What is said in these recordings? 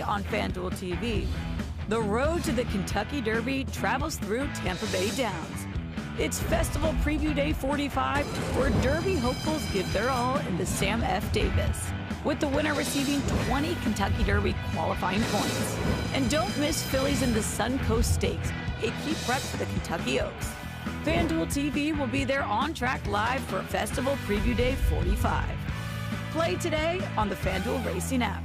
on FanDuel TV. The road to the Kentucky Derby travels through Tampa Bay Downs. It's Festival Preview Day 45, where Derby hopefuls give their all in the Sam F. Davis, with the winner receiving 20 Kentucky Derby qualifying points. And don't miss fillies in the Suncoast Stakes, a key prep for the Kentucky Oaks. FanDuel TV will be there on track live for Festival Preview Day 45. Play today on the FanDuel Racing app.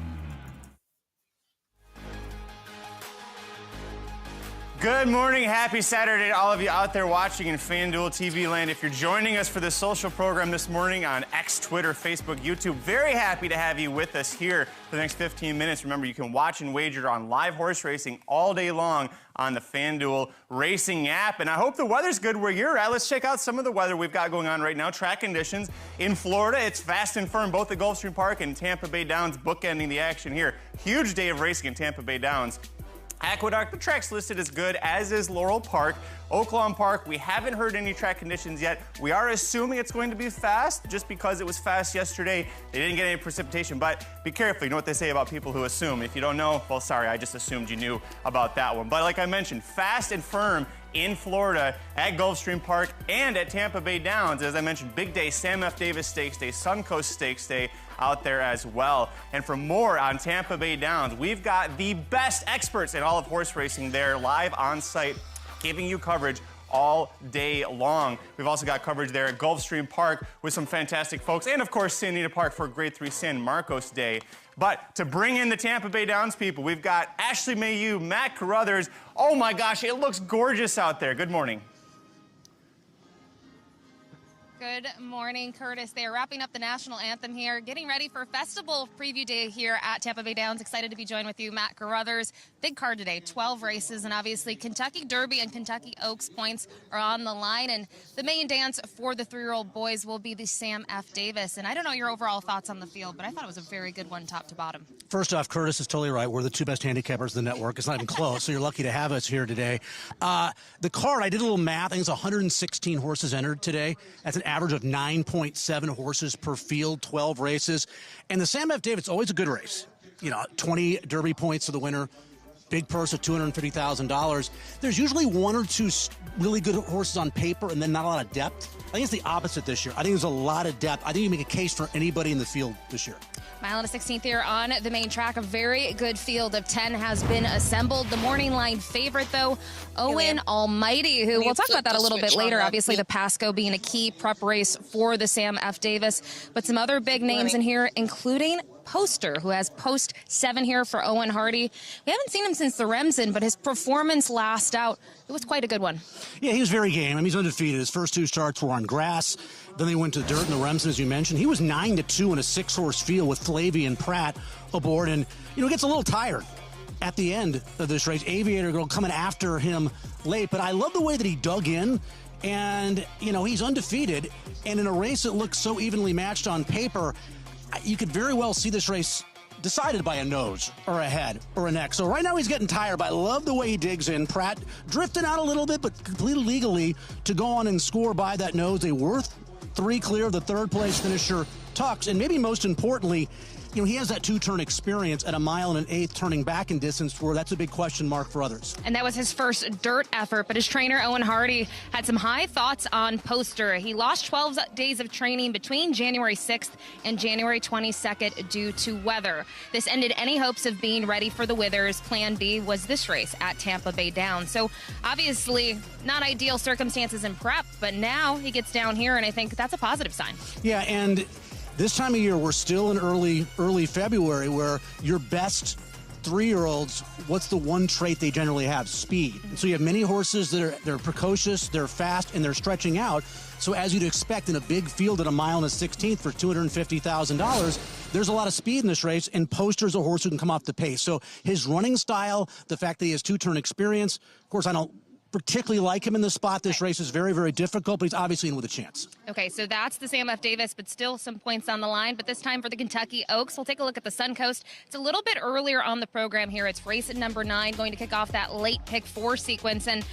Good morning, happy Saturday to all of you out there watching in FanDuel TV land. If you're joining us for this social program this morning on X, Twitter, Facebook, YouTube, very happy to have you with us here for the next 15 minutes. Remember, you can watch and wager on live horse racing all day long on the FanDuel Racing app. And I hope the weather's good where you're at. Let's check out some of the weather we've got going on right now. Track conditions in Florida. It's fast and firm, both at Gulfstream Park and Tampa Bay Downs, bookending the action here. Huge day of racing in Tampa Bay Downs. Aqueduct, the track's listed as good, as is Laurel Park. Oaklawn Park, we haven't heard any track conditions yet. We are assuming it's going to be fast, just because it was fast yesterday. They didn't get any precipitation, but be careful. You know what they say about people who assume. If you don't know, well, sorry, I just assumed you knew about that one. But like I mentioned, fast and firm in Florida at Gulfstream Park and at Tampa Bay Downs. As I mentioned, big day, Sam F. Davis Stakes Day, Suncoast Stakes Day out there as well. And for more on Tampa Bay Downs, we've got the best experts in all of horse racing there live on site, giving you coverage all day long. We've also got coverage there at Gulfstream Park with some fantastic folks, and of course San Anita Park for Grade 3 San Marcos Day. But to bring in the Tampa Bay Downs people, we've got Ashley Mayu, Matt Carruthers. Oh my gosh, it looks gorgeous out there. Good morning. Good morning, Curtis. They are wrapping up the national anthem here, getting ready for Festival Preview Day here at Tampa Bay Downs. Excited to be joined with you, Matt Carruthers. Big card today, 12 races, and obviously Kentucky Derby and Kentucky Oaks points are on the line. And the main dance for the 3-year-old boys will be the Sam F. Davis. And I don't know your overall thoughts on the field, but I thought it was a very good one top to bottom. First off, Curtis is totally right. We're the two best handicappers in the network. It's not even close, so you're lucky to have us here today. The card, I did a little math. I think it's 116 horses entered today. That's an average of 9.7 horses per field, 12 races. And the Sam F. Davis, always a good race. You know, 20 Derby points to the winner, big purse of $250,000. There's usually one or two really good horses on paper and then not a lot of depth. I think it's the opposite this year. I think there's a lot of depth. I think you make a case for anybody in the field this year. Mile and a 16th here on the main track. A very good field of 10 has been assembled. The morning line favorite, though, Owen Almighty, who we'll talk about that a little bit later. Obviously, the Pasco being a key prep race for the Sam F. Davis. But some other big names in here, including Poster, who has post 7 here for Owen Hardy. We haven't seen him since the Remsen, but his performance last out, it was quite a good one. Yeah, he was very game. I mean, he's undefeated. His first 2 starts were on grass. Then they went to dirt in the Remsen, as you mentioned. He was 9-2 in a 6-horse field with Flavian Pratt aboard, and, you know, gets a little tired at the end of this race. Aviator Girl coming after him late, but I love the way that he dug in. And, you know, he's undefeated, and in a race that looks so evenly matched on paper, you could very well see this race decided by a nose or a head or a neck. So right now he's getting tired, but I love the way he digs in. Pratt drifting out a little bit, but completely legally to go on and score by that nose. A worth 3 clear of the 3rd place finisher, Tux. And maybe most importantly, you know, he has that 2-turn experience at a 1 1/8 turning back in distance, where that's a big question mark for others. And that was his first dirt effort, but his trainer, Owen Hardy, had some high thoughts on Poster. He lost 12 days of training between January 6th and January 22nd due to weather. This ended any hopes of being ready for the Withers. Plan B was this race at Tampa Bay Downs. So obviously not ideal circumstances in prep, but now he gets down here, and I think that's a positive sign. Yeah, and this time of year, we're still in early February, where your best 3-year-olds, what's the one trait they generally have? Speed. And so you have many horses they're precocious, they're fast, and they're stretching out. So as you'd expect in a big field at a 1 1/16 for $250,000, there's a lot of speed in this race, and Poster's a horse who can come off the pace. So his running style, the fact that he has 2-turn experience, of course, I don't particularly like him in this spot. This race is very, very difficult, but he's obviously in with a chance. Okay, so that's the Sam F. Davis, but still some points on the line. But this time for the Kentucky Oaks, we'll take a look at the Suncoast. It's a little bit earlier on the program here. It's race at number 9, going to kick off that late pick 4 sequence. And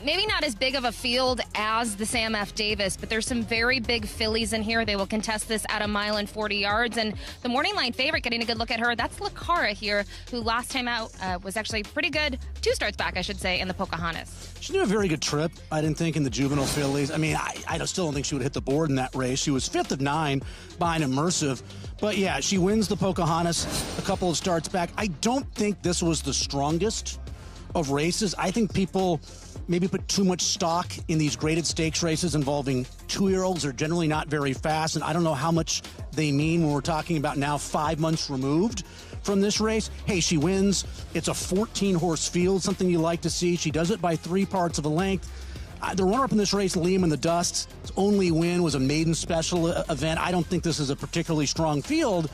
maybe not as big of a field as the Sam F. Davis, but there's some very big fillies in here. They will contest this at 1 mile and 40 yards. And the morning line favorite, getting a good look at her, that's Lacara here, who last time out was actually pretty good, 2 starts back, I should say, in the Pocahontas. She did a very good trip, I didn't think, in the juvenile fillies. I mean, I still don't think she would hit the board in that race. She was 5th of 9 behind Immersive. But, yeah, she wins the Pocahontas a couple of starts back. I don't think this was the strongest of races. I think people maybe put too much stock in these graded stakes races involving 2-year-olds. They're generally not very fast, and I don't know how much they mean when we're talking about now 5 months removed from this race. Hey, she wins. It's a 14-horse field, something you like to see. She does it by 3 parts of a length. The runner-up in this race, Liam in the Dust, his only win was a maiden special event. I don't think this is a particularly strong field,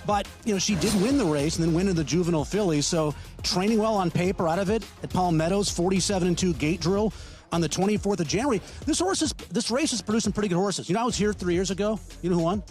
but, you know, she did win the race and then win in the juvenile fillies. So training well on paper out of it at Palm Meadows, 47-2 gate drill on the 24th of January. This race is producing pretty good horses. You know, I was here 3 years ago. You know who won?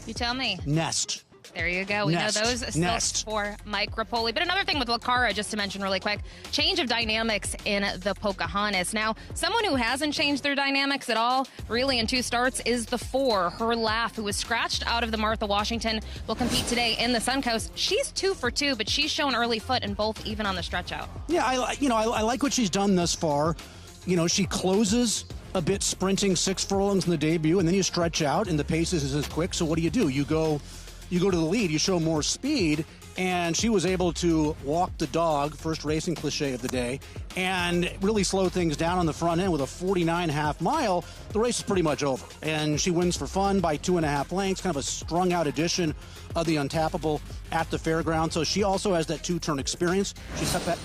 You tell me. Nest. There you go. We know those stilts for Mike Rapoli. But another thing with Lacara, just to mention really quick, change of dynamics in the Pocahontas. Now, someone who hasn't changed their dynamics at all, really in 2 starts, is the 4, Her Laugh, who was scratched out of the Martha Washington, will compete today in the Suncoast. She's 2 for 2, but she's shown early foot in both, even on the stretch out. Yeah, I like what she's done thus far. You know, she closes a bit sprinting 6 furlongs in the debut, and then you stretch out, and the pace isn't as quick. So what do? You go to the lead, you show more speed, and she was able to walk the dog, first racing cliche of the day, and really slow things down on the front end with a 49.5 mile. The race is pretty much over, and she wins for fun by 2.5 lengths, kind of a strung-out edition of the Untappable at the fairground. So she also has that 2-turn experience.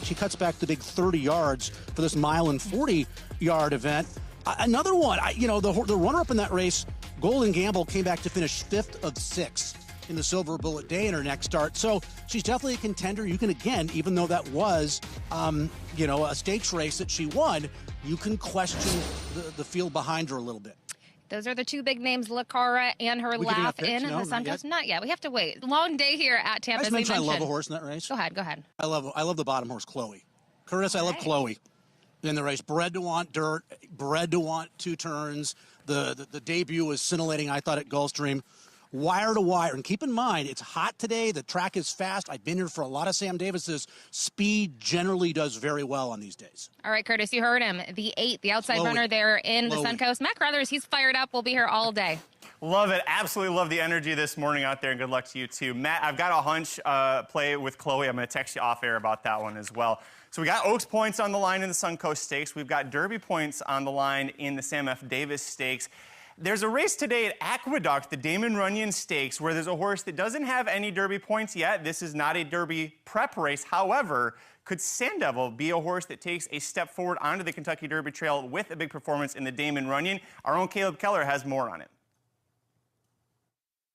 She cuts back the big 30 yards for this 1 mile and 40-yard event. Another one, the runner-up in that race, Golden Gamble, came back to finish 5th of 6 in the Silver Bullet Day in her next start. So she's definitely a contender. You can, again, even though that was, a stakes race that she won, you can question the field behind her a little bit. Those are the 2 big names, Lacara and Her Laugh in the Suncoast. Not yet. We have to wait. Long day here at Tampa. I mentioned I love a horse in that race. Go ahead. I love the bottom horse, Chloe. Curtis, I love Chloe in the race. Bred to want dirt, bred to want 2 turns. The debut was scintillating, I thought, at Gulfstream. Wire to wire. And keep in mind, it's hot today. The track is fast. I've been here for a lot of Sam Davis's. Speed generally does very well on these days. All right, Curtis, you heard him. The 8, the outside runner there in the Suncoast. Matt Crothers, he's fired up. We'll be here all day. Love it. Absolutely love the energy this morning out there, and good luck to you, too. Matt, I've got a hunch play with Chloe. I'm going to text you off air about that one as well. So we got Oaks points on the line in the Suncoast Stakes. We've got Derby points on the line in the Sam F. Davis Stakes. There's a race today at Aqueduct, the Damon Runyon Stakes, where there's a horse that doesn't have any Derby points yet. This is not a Derby prep race. However, could Sand Devil be a horse that takes a step forward onto the Kentucky Derby Trail with a big performance in the Damon Runyon? Our own Caleb Keller has more on it.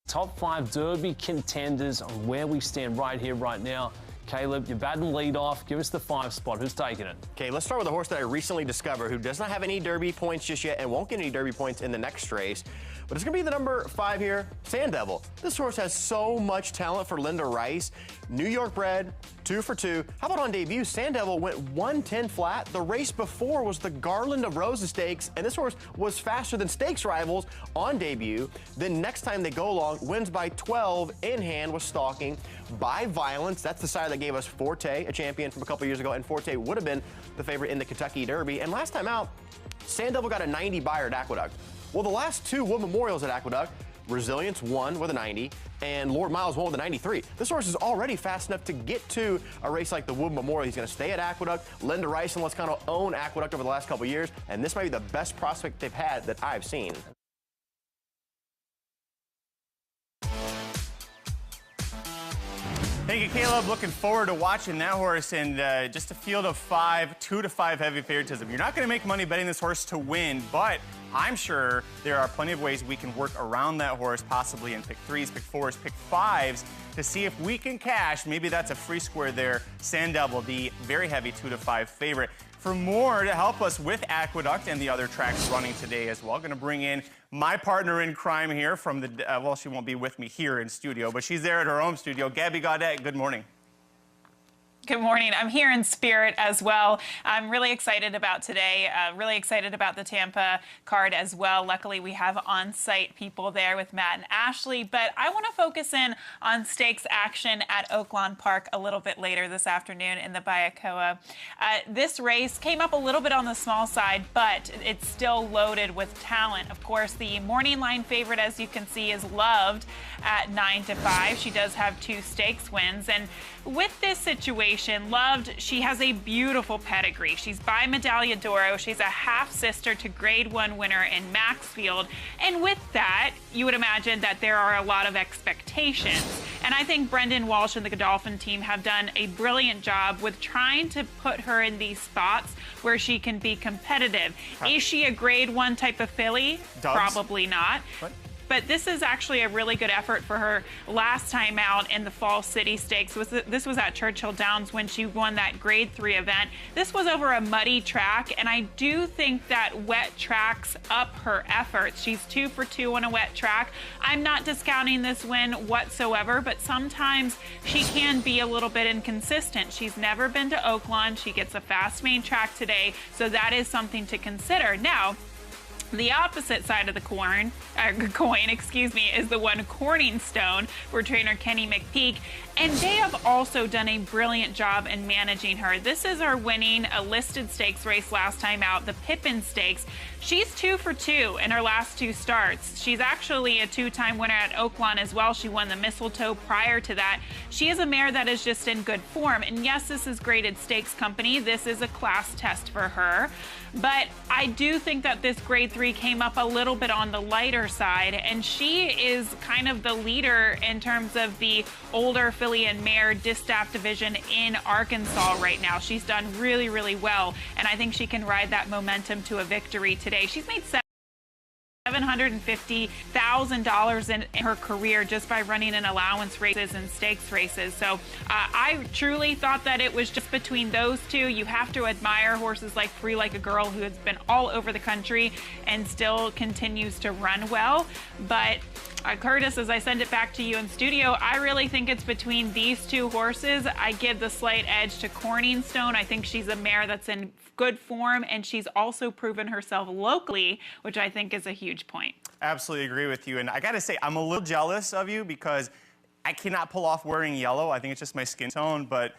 Top 5 Derby contenders on where we stand right here, right now. Caleb, you're batting lead off. Give us the 5 spot. Who's taking it? Okay, let's start with a horse that I recently discovered who does not have any Derby points just yet and won't get any Derby points in the next race. But it's going to be the number 5 here, Sand Devil. This horse has so much talent for Linda Rice. New York bred, 2 for 2. How about on debut? Sand Devil went 110 flat. The race before was the Garland of Roses Stakes, and this horse was faster than stakes rivals on debut. Then next time they go along, wins by 12 in hand with stalking by Violence. That's the side that gave us Forte, a champion from a couple years ago, and Forte would have been the favorite in the Kentucky Derby. And last time out, Sand Devil got a 90 buyer at Aqueduct. Well, the last 2 Wood Memorials at Aqueduct, Resilience won with a 90, and Lord Miles won with a 93. This horse is already fast enough to get to a race like the Wood Memorial. He's going to stay at Aqueduct. Linda Rice and let's kind of own Aqueduct over the last couple years, and this might be the best prospect they've had that I've seen. Thank you, Caleb. Looking forward to watching that horse, and just a field of 5, 2 to 5 heavy favoritism. You're not going to make money betting this horse to win, but I'm sure there are plenty of ways we can work around that horse, possibly in pick 3s, pick 4s, pick 5s, to see if we can cash. Maybe that's a free square there. Sandevil, the very heavy 2 to 5 favorite. For more to help us with Aqueduct and the other tracks running today as well, going to bring in my partner in crime here from the, well, she won't be with me here in studio, but she's there at her home studio. Gabby Gaudet, good morning. Good morning. I'm here in spirit as well. I'm really excited about today, really excited about the Tampa card as well. Luckily, we have on-site people there with Matt and Ashley, but I want to focus in on stakes action at Oaklawn Park a little bit later this afternoon in the Bayakoa. This race came up a little bit on the small side, but it's still loaded with talent. Of course, the morning line favorite, as you can see, is Loved at 9 to 5. She does have 2 stakes wins, and with this situation, Loved, she has a beautiful pedigree. She's by Medaglia d'Oro. She's a half-sister to Grade 1 winner in Maxfield. And with that, you would imagine that there are a lot of expectations. And I think Brendan Walsh and the Godolphin team have done a brilliant job with trying to put her in these spots where she can be competitive. Is she a Grade 1 type of filly? Probably not. What? But this is actually a really good effort for her last time out in the Fall City Stakes. This was at Churchill Downs when she won that Grade 3 event. This was over a muddy track, and I do think that wet tracks up her efforts. She's 2 for 2 on a wet track. I'm not discounting this win whatsoever, but sometimes she can be a little bit inconsistent. She's never been to Oaklawn. She gets a fast main track today, so that is something to consider. Now, the opposite side of the coin, is the one Corningstone for trainer Kenny McPeak, and they have also done a brilliant job in managing her. This is her winning a listed stakes race last time out, the Pippin Stakes. She's 2 for 2 in her last 2 starts. She's actually a 2-time winner at Oaklawn as well. She won the Mistletoe prior to that. She is a mare that is just in good form. And yes, this is graded stakes company. This is a class test for her. But I do think that this Grade 3 came up a little bit on the lighter side, and she is kind of the leader in terms of the older filly and mare distaff division in Arkansas right now. She's done really, really well, and I think she can ride that momentum to a victory today. She's made $750,000 in her career just by running in allowance races and stakes races. So I truly thought that it was just between those two. You have to admire horses like Free Like a Girl, who has been all over the country and still continues to run well. But Curtis, as I send it back to you in studio, I really think it's between these 2 horses. I give the slight edge to Corningstone. I think she's a mare that's in good form, and she's also proven herself locally, which I think is a huge point. Absolutely agree with you. And I got to say, I'm a little jealous of you because I cannot pull off wearing yellow. I think it's just my skin tone, but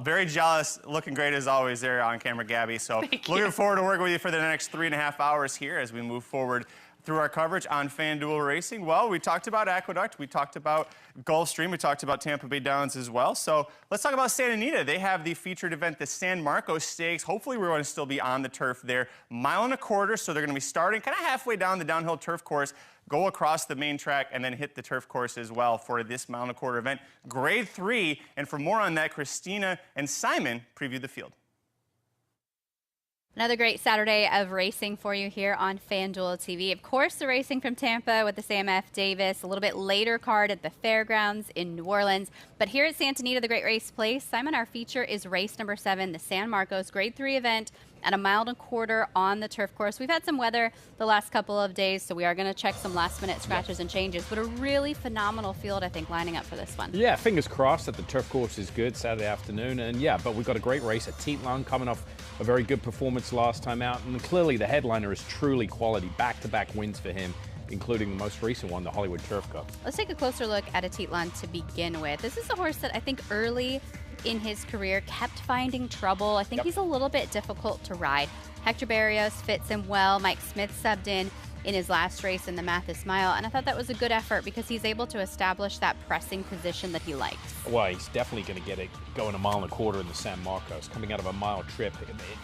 very jealous. Looking great as always there on camera, Gabby. So looking forward to working with you for the next 3.5 hours here as we move forward through our coverage on FanDuel Racing. Well, we talked about Aqueduct, we talked about Gulfstream, we talked about Tampa Bay Downs as well. So let's talk about Santa Anita. They have the featured event, the San Marcos Stakes. Hopefully we're going to still be on the turf there. 1.25 miles, so they're going to be starting kind of halfway down the downhill turf course, go across the main track, and then hit the turf course as well for this 1.25 mile event. Grade 3, and for more on that, Christina and Simon preview the field. Another great Saturday of racing for you here on FanDuel TV. Of course, the racing from Tampa with the Sam F. Davis, a little bit later card at the Fairgrounds in New Orleans. But here at Santa Anita, the Great Race Place, Simon, our feature is race number 7, the San Marcos Grade 3 event at 1.25 miles on the turf course. We've had some weather the last couple of days, so we are going to check some last-minute scratches and changes. But a really phenomenal field, I think, lining up for this one. Yeah, fingers crossed that the turf course is good Saturday afternoon. And yeah, but we've got a great race at Oaklawn coming off a very good performance last time out. And clearly the headliner is truly quality. Back-to-back wins for him, including the most recent one, the Hollywood Turf Cup. Let's take a closer look at Oaklawn to begin with. This is a horse that I think early in his career kept finding trouble. I think he's a little bit difficult to ride. Hector Barrios fits him well. Mike Smith subbed in his last race in the Mathis Mile, and I thought that was a good effort because he's able to establish that pressing position that he likes. Well, he's definitely going to get it going 1.25 miles in the San Marcos. Coming out of a mile trip,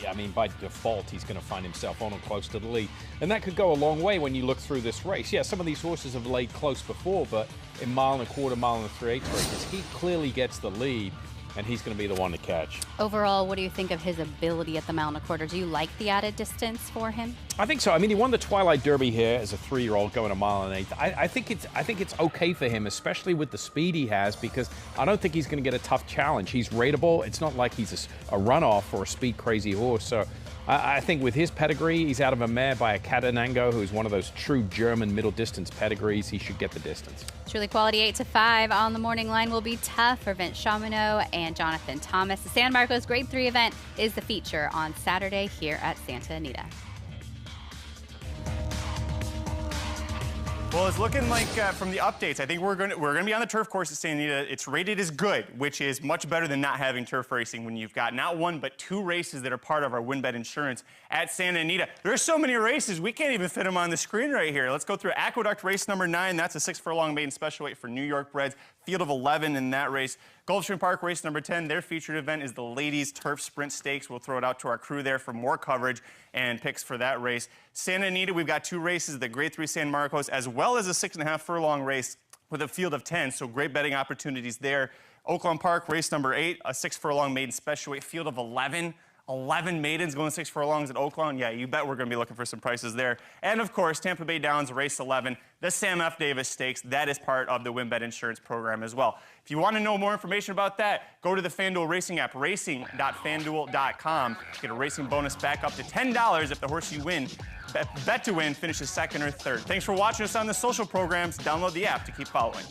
I mean, by default, he's going to find himself on or close to the lead. And that could go a long way when you look through this race. Yeah, some of these horses have laid close before, but in mile and a quarter, mile and 3/8 races. He clearly gets the lead, and he's going to be the one to catch. Overall, what do you think of his ability at the mile and a quarter? Do you like the added distance for him? I think so. I mean, he won the Twilight Derby here as a 3-year-old going a mile and 1/8. I think it's okay for him, especially with the speed he has, because I don't think he's going to get a tough challenge. He's rateable. It's not like he's a runoff or a speed crazy horse. So I think with his pedigree, he's out of a mare by a Catanango, who's one of those true German middle distance pedigrees. He should get the distance. Truly Quality 8 to 5 on the morning line will be tough for Vince Chamonix and Jonathan Thomas. The San Marcos Grade 3 event is the feature on Saturday here at Santa Anita. Well, it's looking like from the updates, I think we're going to be on the turf course at Santa Anita. It's rated as good, which is much better than not having turf racing when you've got not one but 2 races that are part of our WinBet insurance at Santa Anita. There's so many races, we can't even fit them on the screen right here. Let's go through Aqueduct race number 9. That's a 6-furlong maiden special weight for New York breds. Field of 11 in that race. Gulfstream Park race number 10, their featured event is the Ladies Turf Sprint Stakes. We'll throw it out to our crew there for more coverage and picks for that race. Santa Anita, we've got 2 races, the Grade 3 San Marcos, as well as a 6.5-furlong race with a field of 10, so great betting opportunities there. Oaklawn Park race number 8, a 6-furlong maiden special weight, field of 11. 11 maidens going 6 furlongs at Oaklawn. Yeah, you bet we're going to be looking for some prices there. And, of course, Tampa Bay Downs race 11, the Sam F. Davis Stakes. That is part of the WinBet insurance program as well. If you want to know more information about that, go to the FanDuel racing app, racing.fanduel.com. Get a racing bonus back up to $10 if the horse you win, bet to win, finishes second or third. Thanks for watching us on the social programs. Download the app to keep following.